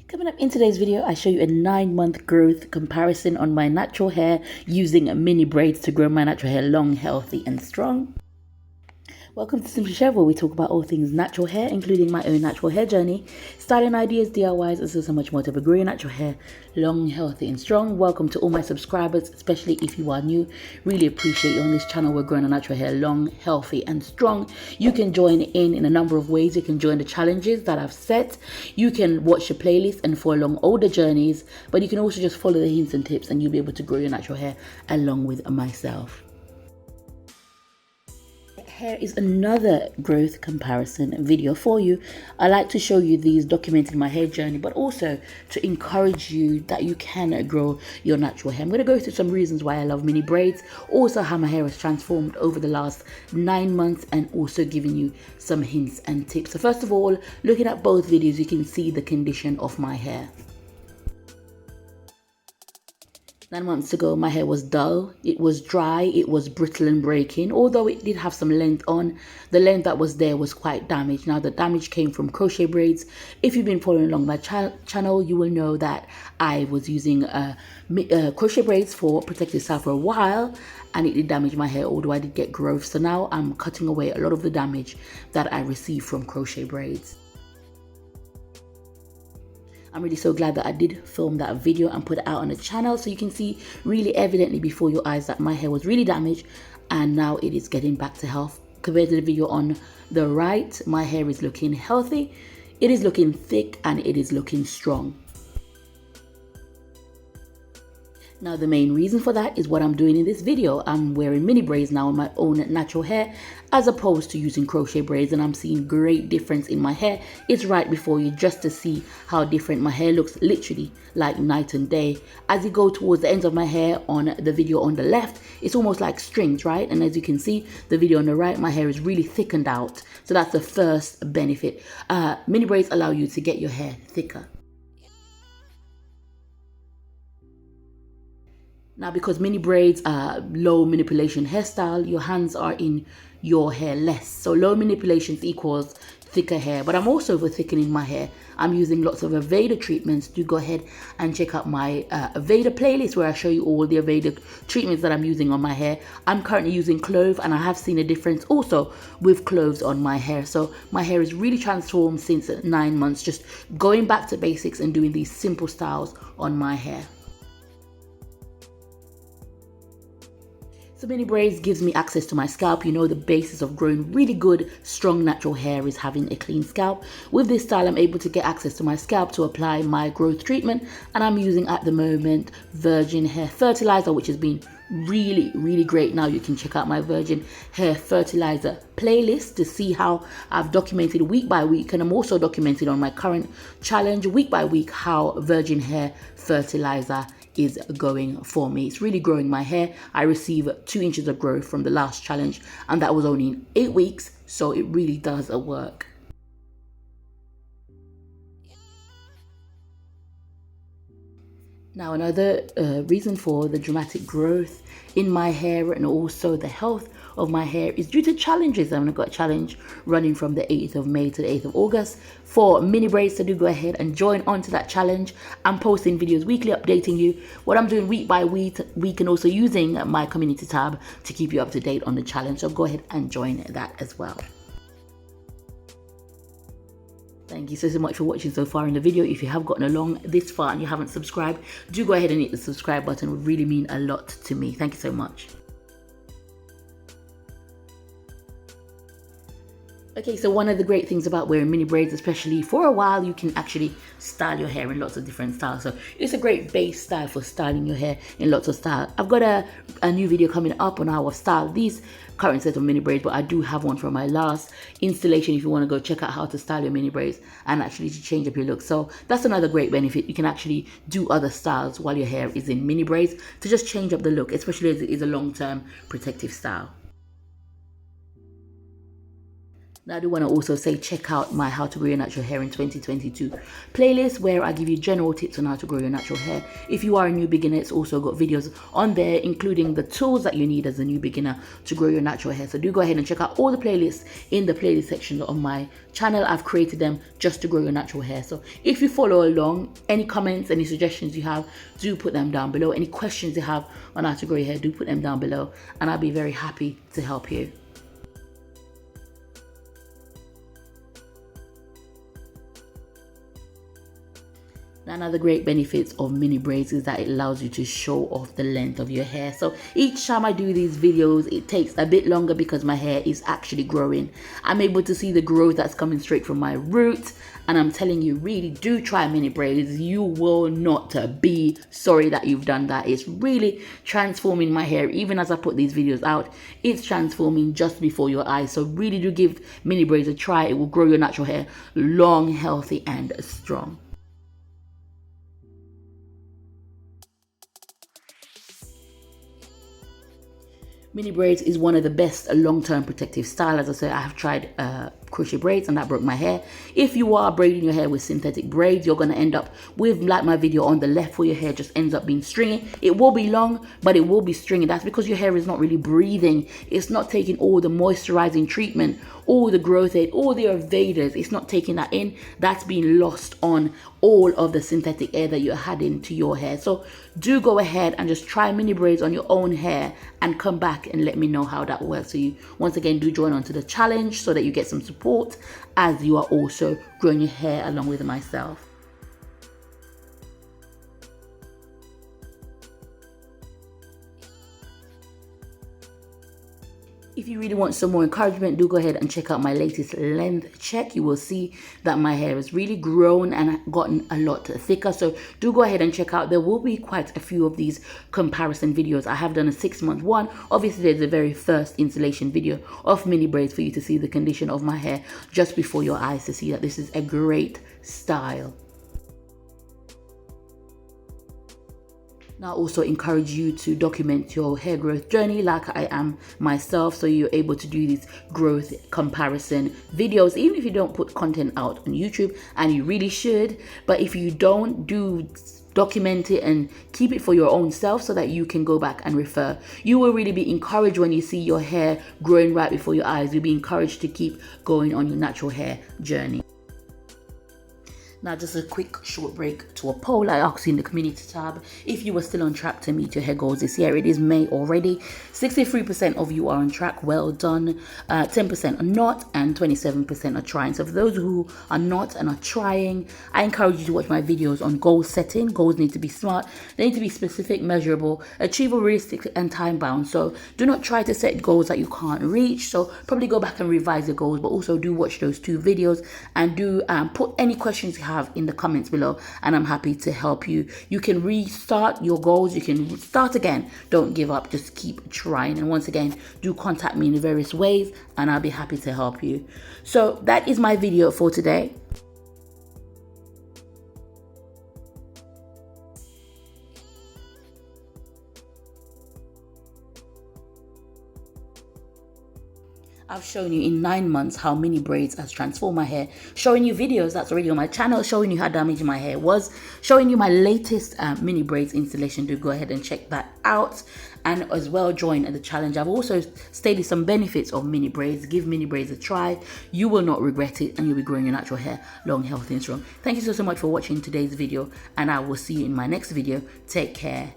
Coming up in today's video, I show you a 9-month growth comparison on my natural hair using mini braids to grow my natural hair long, healthy and strong. Welcome to Simply Shev, where we talk about all things natural hair, including my own natural hair journey, styling ideas, DIYs, and so much more to grow your natural hair long, healthy and strong. Welcome to all my subscribers, especially if you are new. Really appreciate you on this channel. We're growing our natural hair long, healthy and strong. You can join in a number of ways. You can join the challenges that I've set. You can watch the playlist and follow along older journeys, but you can also just follow the hints and tips and you'll be able to grow your natural hair along with myself. Here is another growth comparison video for you. I like to show you these documenting my hair journey, but also to encourage you that you can grow your natural hair. I'm going to go through some reasons why I love mini braids, also how my hair has transformed over the last 9 months, and also giving you some hints and tips. So first of all, looking at both videos, you can see the condition of my hair. 9 months ago, my hair was dull, it was dry, it was brittle and breaking. Although it did have some length on, the length that was there was quite damaged. Now, the damage came from crochet braids. If you've been following along my channel, you will know that I was using crochet braids for protective style for a while, and it did damage my hair, although I did get growth. So now I'm cutting away a lot of the damage that I received from crochet braids. I'm really so glad that I did film that video and put it out on the channel, so you can see really evidently before your eyes that my hair was really damaged and now it is getting back to health. Compared to the video on the right, my hair is looking healthy, it is looking thick and it is looking strong. Now, the main reason for that is what I'm doing in this video. I'm wearing mini braids now on my own natural hair as opposed to using crochet braids, and I'm seeing great difference in my hair. It's right before you just to see how different my hair looks, literally like night and day. As you go towards the ends of my hair on the video on the left, it's almost like strings, right? And as you can see, the video on the right, my hair is really thickened out. So that's the first benefit. Mini braids allow you to get your hair thicker. Now, because mini braids are low manipulation hairstyle, your hands are in your hair less. So low manipulations equals thicker hair. But I'm also over thickening my hair. I'm using lots of Aveda treatments. Do go ahead and check out my Aveda playlist where I show you all the Aveda treatments that I'm using on my hair. I'm currently using clove, and I have seen a difference also with cloves on my hair. So my hair is really transformed since 9 months, just going back to basics and doing these simple styles on my hair. So mini braids gives me access to my scalp. You know, the basis of growing really good, strong natural hair is having a clean scalp. With this style, I'm able to get access to my scalp to apply my growth treatment, and I'm using at the moment Virgin Hair Fertilizer, which has been really great. Now you can check out my Virgin Hair Fertilizer playlist to see how I've documented week by week, and I'm also documented on my current challenge week by week how Virgin Hair Fertilizer is going for me. It's really growing my hair. I received 2 inches of growth from the last challenge, and that was only in 8 weeks, so it really does work. Now, another reason for the dramatic growth in my hair and also the health of my hair is due to challenges. I've got a challenge running from the 8th of May to the 8th of August for mini braids, so do go ahead and join on to that challenge. I'm posting videos weekly updating you what I'm doing week by week, and also using my community tab to keep you up to date on the challenge, so go ahead and join that as well. Thank you so much for watching so far in the video. If you have gotten along this far and you haven't subscribed, do go ahead and hit the subscribe button. It would really mean a lot to me. Thank you so much. Okay, so one of the great things about wearing mini braids, especially for a while, you can actually style your hair in lots of different styles. So it's a great base style for styling your hair in lots of styles. I've got a new video coming up on how I've styled these current set of mini braids, but I do have one from my last installation if you want to go check out how to style your mini braids and actually to change up your look. So that's another great benefit. You can actually do other styles while your hair is in mini braids to just change up the look, especially as it is a long-term protective style. Now, I do want to also say check out my How to Grow Your Natural Hair in 2022 playlist, where I give you general tips on how to grow your natural hair. If you are a new beginner, it's also got videos on there, including the tools that you need as a new beginner to grow your natural hair. So do go ahead and check out all the playlists in the playlist section of my channel. I've created them just to grow your natural hair. So if you follow along, any comments, any suggestions you have, do put them down below. Any questions you have on how to grow your hair, do put them down below, and I'll be very happy to help you. Now, another great benefits of mini braids is that it allows you to show off the length of your hair. So each time I do these videos, it takes a bit longer because my hair is actually growing. I'm able to see the growth that's coming straight from my roots, and I'm telling you, really do try mini braids. You will not be sorry that you've done that. It's really transforming my hair. Even as I put these videos out, it's transforming just before your eyes. So really do give mini braids a try. It will grow your natural hair long, healthy, and strong. Mini braids is one of the best long-term protective style. As I said, I have tried crochet braids and that broke my hair. If you are braiding your hair with synthetic braids, you're going to end up with, like my video on the left, where your hair just ends up being stringy. It will be long, but it will be stringy. That's because your hair is not really breathing. It's not taking all the moisturizing treatment, all the growth aid, all the evaders. It's not taking that in. That's being lost on all of the synthetic air that you're adding to your hair. So do go ahead and just try mini braids on your own hair and come back and let me know how that works for you. Once again, do join on to the challenge so that you get some support as you are also growing your hair along with myself. If you really want some more encouragement, do go ahead and check out my latest length check. You will see that my hair has really grown and gotten a lot thicker. So do go ahead and check out. There will be quite a few of these comparison videos. I have done a 6-month one. Obviously, there's the very first installation video of mini braids for you to see the condition of my hair just before your eyes, to see that this is a great style. Now, I also encourage you to document your hair growth journey like I am myself, so you're able to do these growth comparison videos, even if you don't put content out on YouTube, and you really should. But if you don't, do document it and keep it for your own self so that you can go back and refer. You will really be encouraged when you see your hair growing right before your eyes. You'll be encouraged to keep going on your natural hair journey. Now, just a quick short break to a poll I asked you in the community tab. If you were still on track to meet your hair goals this year, it is May already. 63% of you are on track. Well done. 10% are not, and 27% are trying. So for those who are not and are trying, I encourage you to watch my videos on goal setting. Goals need to be smart. They need to be specific, measurable, achievable, realistic, and time bound. So do not try to set goals that you can't reach. So probably go back and revise your goals, but also do watch those 2 videos, and do put any questions you have in the comments below, and I'm happy to help you. You can restart your goals. You can start again. Don't give up. Just keep trying. And once again, do contact me in various ways, and I'll be happy to help you. So that is my video for today. I've shown you in 9 months how mini braids has transformed my hair, showing you videos that's already on my channel, showing you how damaged my hair was, showing you my latest mini braids installation. Do go ahead and check that out, and as well join the challenge. I've also stated some benefits of mini braids. Give mini braids a try. You will not regret it, and you'll be growing your natural hair long, healthy, and strong. Thank you so much for watching today's video, and I will see you in my next video. Take care.